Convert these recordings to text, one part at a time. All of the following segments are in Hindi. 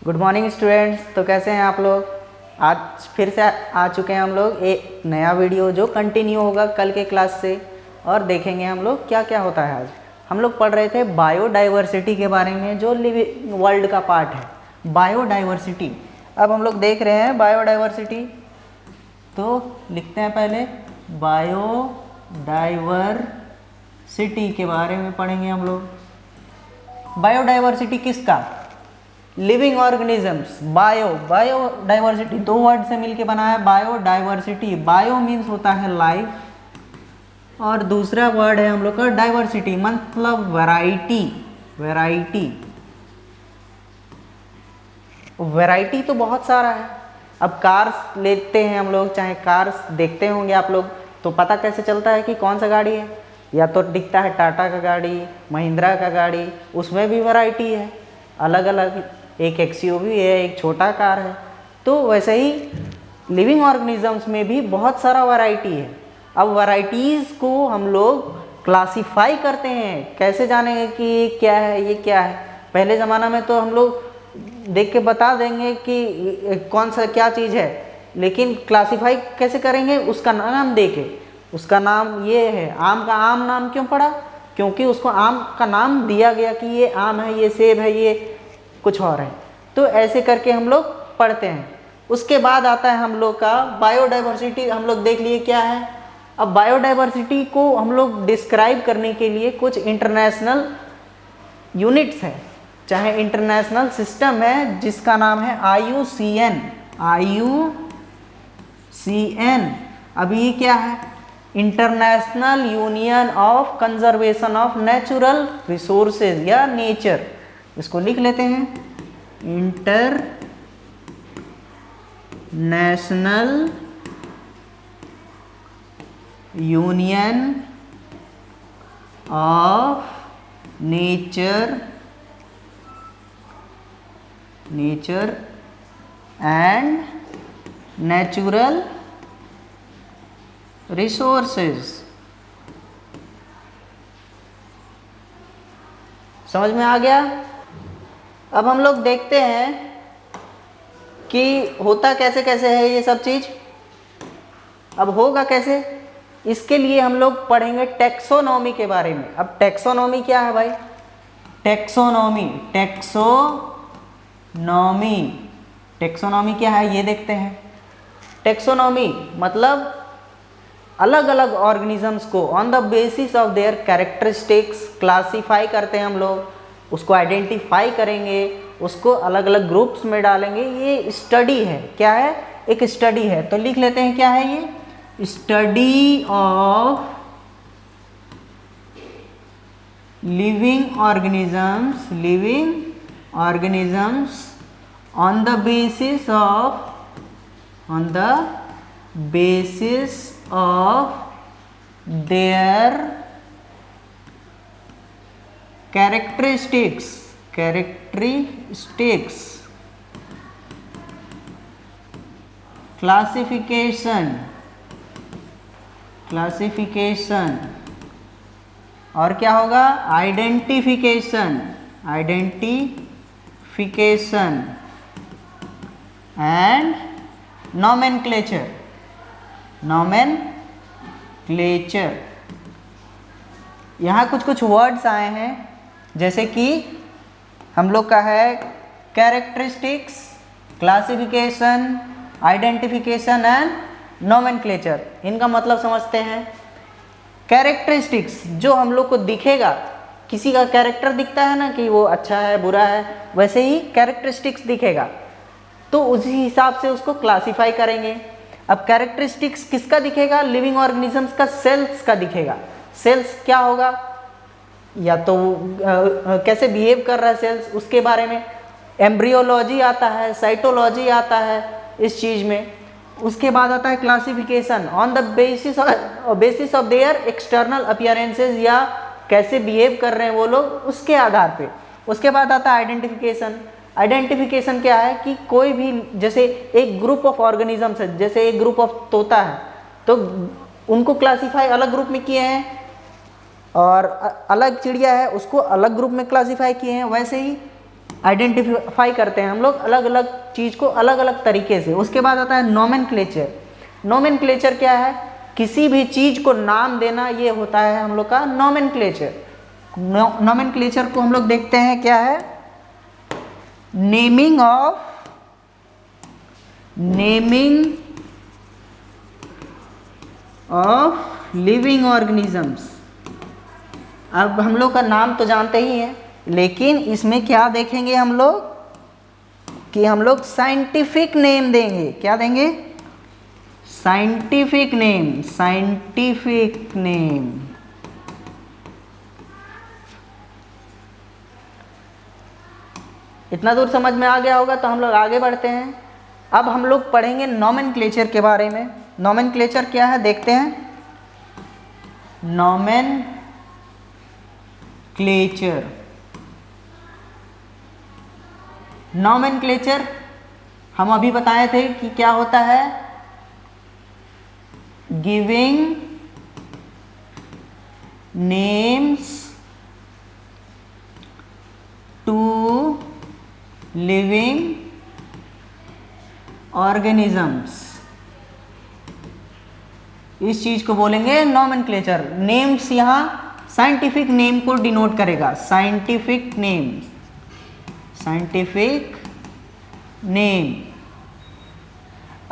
Good morning students. तो कैसे हैं आप लोग? आज फिर से आ चुके हैं हम लोग एक नया वीडियो जो कंटिन्यू होगा कल के क्लास से, और देखेंगे हम लोग क्या क्या होता है। आज हम लोग पढ़ रहे थे बायोडाइवर्सिटी के बारे में, जो लिविंग वर्ल्ड का पार्ट है बायोडाइवर्सिटी। अब हम लोग देख रहे हैं बायोडाइवर्सिटी, तो लिखते हैं पहले बायोडाइवर्सिटी के बारे में पढ़ेंगे हम लोग। बायोडाइवर्सिटी किसका? Living organisms. बायोडाइवर्सिटी दो वर्ड से मिलके बना है बायोडाइवर्सिटी। बायो मीन्स होता है लाइफ, और दूसरा वर्ड है हम लोग का डाइवर्सिटी, मतलब वैरायटी। वैरायटी तो बहुत सारा है। अब कार्स लेते हैं हम लोग, चाहे कार्स देखते होंगे आप लोग, तो पता कैसे चलता है कि कौन सा गाड़ी है? या तो दिखता है टाटा का गाड़ी, महिंद्रा का गाड़ी, उसमें भी वैरायटी है अलग अलग। एक एक्सयूवी है, एक छोटा कार है। तो वैसे ही लिविंग ऑर्गेनिजम्स में भी बहुत सारा वैरायटी है। अब वैरायटीज़ को हम लोग क्लासिफाई करते हैं। कैसे जानेंगे कि ये क्या है, ये क्या है? पहले ज़माना में तो हम लोग देख के बता देंगे कि कौन सा क्या चीज़ है, लेकिन क्लासिफाई कैसे करेंगे? उसका नाम दे के। उसका नाम ये है, आम का आम नाम क्यों पड़ा? क्योंकि उसको आम का नाम दिया गया कि ये आम है, ये सेब है, ये कुछ और है। तो ऐसे करके हम लोग पढ़ते हैं। उसके बाद आता है हम लोग का बायोडाइवर्सिटी। हम लोग देख लिए क्या है। अब बायोडाइवर्सिटी को हम लोग डिस्क्राइब करने के लिए कुछ इंटरनेशनल यूनिट्स है, चाहे इंटरनेशनल सिस्टम है जिसका नाम है IUCN। अब ये क्या है? International union of conservation of natural resources या नेचर। इसको लिख लेते हैं, international union of nature and natural resources. समझ में आ गया? अब हम लोग देखते हैं कि होता कैसे कैसे है ये सब चीज़। अब होगा कैसे, इसके लिए हम लोग पढ़ेंगे टैक्सोनॉमी के बारे में। अब टैक्सोनॉमी क्या है भाई? टैक्सोनॉमी क्या है ये देखते हैं। टैक्सोनॉमी मतलब अलग अलग ऑर्गेनिजम्स को on the basis of their characteristics classify करते हैं हम लोग। उसको आइडेंटिफाई करेंगे, उसको अलग अलग ग्रुप्स में डालेंगे। ये स्टडी है। क्या है? एक स्टडी है। तो लिख लेते हैं क्या है ये? Study of living organisms on the basis of their characteristics classification और क्या होगा? Identification and nomenclature. यहाँ कुछ कुछ वर्ड्स आए हैं, जैसे कि हम लोग का है characteristics, classification, identification and nomenclature. इनका मतलब समझते हैं। कैरेक्टरिस्टिक्स जो हम लोग को दिखेगा, किसी का कैरेक्टर दिखता है ना कि वो अच्छा है बुरा है, वैसे ही कैरेक्टरिस्टिक्स दिखेगा, तो उसी हिसाब से उसको क्लासिफाई करेंगे। अब कैरेक्टरिस्टिक्स किसका दिखेगा? लिविंग ऑर्गेनिजम्स का, सेल्स का दिखेगा। सेल्स क्या होगा? या तो कैसे बिहेव कर रहा है सेल्स, उसके बारे में। एम्ब्रियोलॉजी आता है, साइटोलॉजी आता है इस चीज़ में। उसके बाद आता है classification on the basis of their external appearances, या कैसे बिहेव कर रहे हैं वो लोग, उसके आधार पे। उसके बाद आता है आइडेंटिफिकेशन क्या है कि कोई भी, जैसे एक ग्रुप ऑफ ऑर्गेनिजम्स है, जैसे एक ग्रुप ऑफ तोता है, तो उनको क्लासिफाई अलग ग्रुप में किए हैं, और अलग चिड़िया है उसको अलग ग्रुप में क्लासिफाई किए हैं। वैसे ही आइडेंटिफाई करते हैं हम लोग अलग अलग चीज़ को अलग अलग तरीके से। उसके बाद आता है नोमेनक्लेचर। नोमेनक्लेचर क्या है? किसी भी चीज़ को नाम देना, ये होता है हम लोग का नोमेनक्लेचर। नोमेनक्लेचर को हम लोग देखते हैं क्या है? Naming of living organisms. अब हम लोग का नाम तो जानते ही हैं, लेकिन इसमें क्या देखेंगे हम लोग कि हम लोग साइंटिफिक नेम देंगे। क्या देंगे? Scientific name. Scientific name. इतना दूर समझ में आ गया होगा, तो हम लोग आगे बढ़ते हैं। अब हम लोग पढ़ेंगे नोमेनक्लेचर के बारे में। नोमेनक्लेचर क्या है देखते हैं। नोमेनक्लेचर हम अभी बताए थे कि क्या होता है? Giving names to living organisms. इस चीज को बोलेंगे नोमेनक्लेचर। नेम्स यहाँ साइंटिफिक नेम को डिनोट करेगा। Scientific name. Scientific name.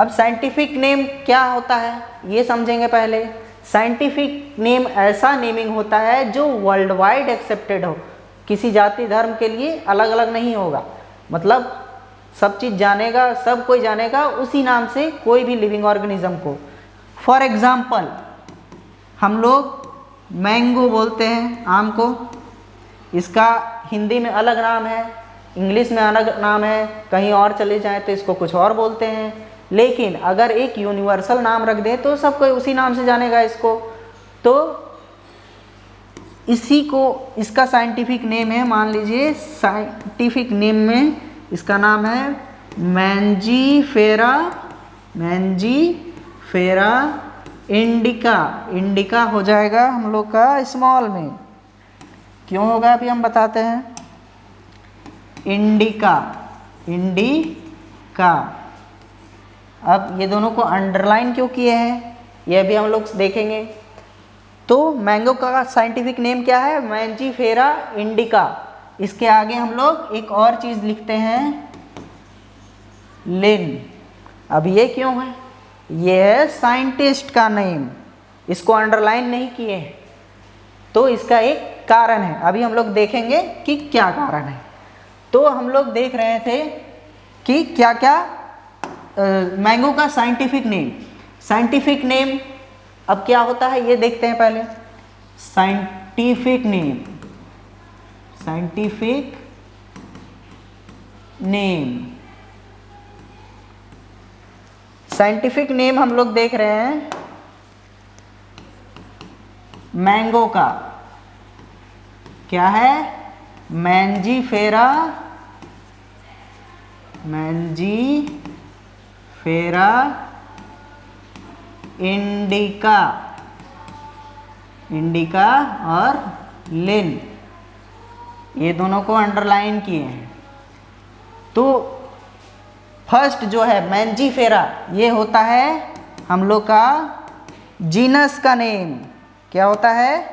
अब साइंटिफिक नेम क्या होता है ये समझेंगे पहले। साइंटिफिक नेम ऐसा नेमिंग होता है जो वर्ल्ड वाइड एक्सेप्टेड हो। किसी जाति धर्म के लिए अलग अलग नहीं होगा, मतलब सब चीज़ जानेगा, सब कोई जानेगा उसी नाम से कोई भी लिविंग ऑर्गेनिज्म को। फॉर एग्जाम्पल हम लोग मैंगो बोलते हैं आम को, इसका हिंदी में अलग नाम है, इंग्लिश में अलग नाम है, कहीं और चले जाएं तो इसको कुछ और बोलते हैं। लेकिन अगर एक यूनिवर्सल नाम रख दें तो सब कोई उसी नाम से जानेगा इसको। तो इसी को इसका साइंटिफिक नेम है, मान लीजिए साइंटिफिक नेम में इसका नाम है मैंजीफेरा। Mangifera indica. इंडिका हो जाएगा हम लोग का स्मॉल में। क्यों होगा अभी हम बताते हैं। इंडिका। इंडिका। अब ये दोनों को अंडरलाइन क्यों किए हैं ये भी हम लोग देखेंगे। तो मैंगो का साइंटिफिक नेम क्या है? Mangifera indica. इसके आगे हम लोग एक और चीज़ लिखते हैं, लिन। अब ये क्यों है? ये है साइंटिस्ट का नेम, इसको अंडरलाइन नहीं किए, तो इसका एक कारण है। अभी हम लोग देखेंगे कि क्या कारण है। तो हम लोग देख रहे थे कि क्या क्या मैंगो का साइंटिफिक नेम। साइंटिफिक नेम अब क्या होता है ये देखते हैं पहले। Scientific name. Scientific name. Scientific name हम लोग देख रहे हैं मैंगो का क्या है? मैंजीफेरा। Mangifera indica. इंडिका और लिन, ये दोनों को अंडरलाइन किए हैं। तो फर्स्ट जो है मैंजीफेरा, ये होता है हम लोग का जीनस का नेम। क्या होता है?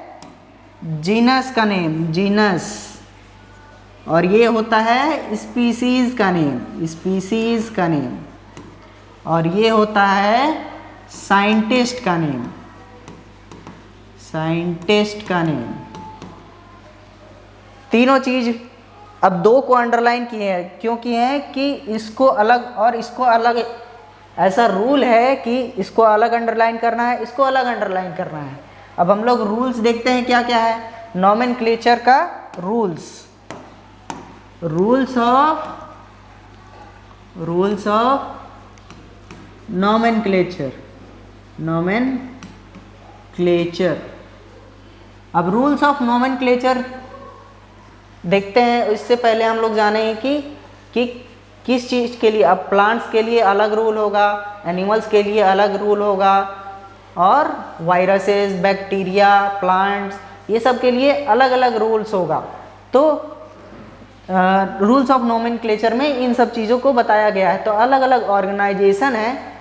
जीनस का नेम। जीनस। और ये होता है स्पीसीज का नेम। स्पीसीज का नेम। और ये होता है साइंटिस्ट का नेम। साइंटिस्ट का नेम। तीनों चीज अब दो को अंडरलाइन किए हैं। क्यों किए हैं? कि इसको अलग और इसको अलग, ऐसा रूल है कि इसको अलग अंडरलाइन करना है, इसको अलग अंडरलाइन करना है। अब हम लोग रूल्स देखते हैं क्या क्या है नोमेनक्लेचर का। Rules. Rules of nomenclature. Nomenclature. अब रूल्स ऑफ नोमेनक्लेचर देखते हैं। इससे पहले हम लोग जानेंगे कि किस चीज़ के लिए। अब प्लांट्स के लिए अलग रूल होगा, एनिमल्स के लिए अलग रूल होगा, और वायरसेस, बैक्टीरिया, प्लांट्स, ये सब के लिए अलग अलग रूल्स होगा। तो रूल्स ऑफ नोमेनक्लेचर में इन सब चीज़ों को बताया गया है। तो अलग अलग ऑर्गेनाइजेशन है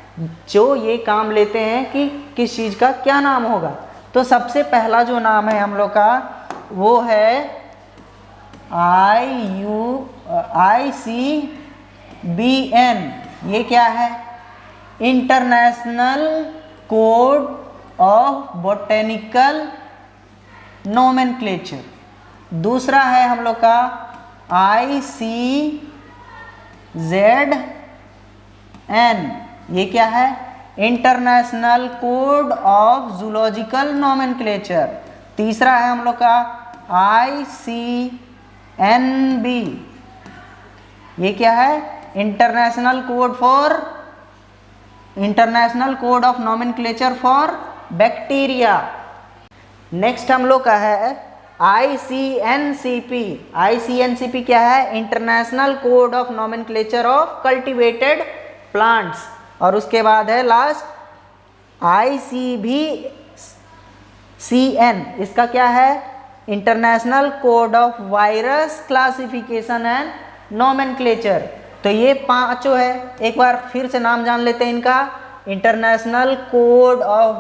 जो ये काम लेते हैं कि किस चीज़ का क्या नाम होगा। तो सबसे पहला जो नाम है हम लोग का वो है ICBN। ये क्या है? International code of botanical nomenclature. दूसरा है हम लोग का ICZN। ये क्या है? International code of zoological nomenclature. तीसरा है हम लोग का ICNB। ये क्या है? International code of nomenclature for bacteria. Next हम लोग का है ICNCP। ICNCP क्या है? International code of nomenclature of cultivated plants. और उसके बाद है लास्ट ICVCN। इसका क्या है? International code of virus classification and nomenclature. तो ये पांचों है। एक बार फिर से नाम जान लेते हैं इनका। International code of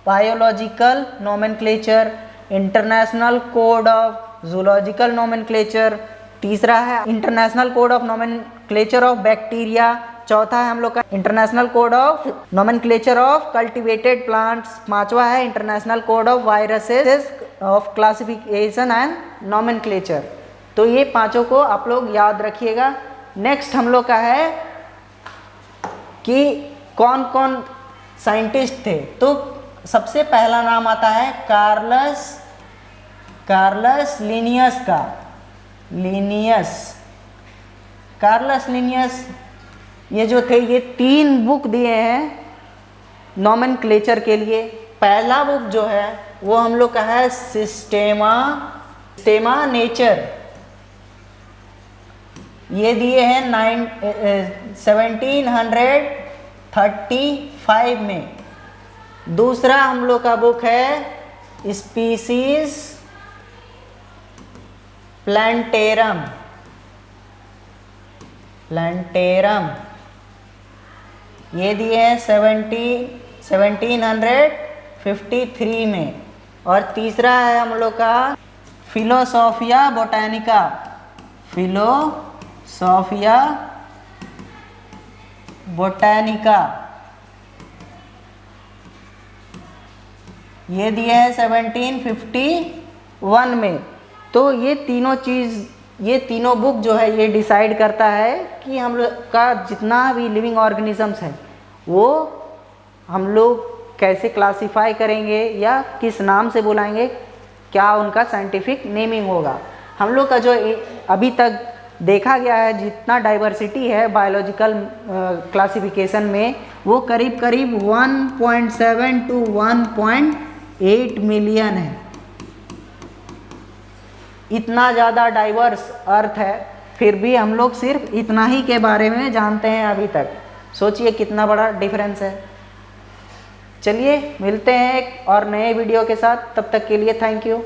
biological nomenclature, international code of zoological nomenclature, तीसरा है international code of nomenclature of bacteria, चौथा है हम लोग का international code of nomenclature of cultivated plants, पांचवा है international code of viruses of classification and nomenclature. तो ये पांचों को आप लोग याद रखिएगा। नेक्स्ट हम लोग का है कि कौन कौन साइंटिस्ट थे। तो सबसे पहला नाम आता है कार्लस लिनियस का। कार्लस लिनियस ये जो थे ये 3 बुक दिए हैं नोमेनक्लेचर के लिए। पहला बुक जो है वो हम लोग का है सिस्टेमा नेचर। ये दिए हैं 1735 में। दूसरा हम लोग का बुक है स्पीसीज प्लांटेरम। ये दिए हैं 1753 में। और तीसरा है हम लोग का फिलोसोफिया बोटानिका। ये दिए हैं 1751 में। तो ये तीनों बुक जो है ये डिसाइड करता है कि हम लोग का जितना भी लिविंग ऑर्गेनिजम्स है वो हम लोग कैसे क्लासिफाई करेंगे या किस नाम से बुलाएंगे, क्या उनका साइंटिफिक नेमिंग होगा। हम लोग का जो अभी तक देखा गया है जितना डाइवर्सिटी है बायोलॉजिकल क्लासिफिकेशन में वो करीब 1.7 to 1.8 मिलियन है। इतना ज़्यादा डाइवर्स अर्थ है, फिर भी हम लोग सिर्फ इतना ही के बारे में जानते हैं अभी तक। सोचिए कितना बड़ा डिफरेंस है। चलिए मिलते हैं एक और नए वीडियो के साथ, तब तक के लिए थैंक यू।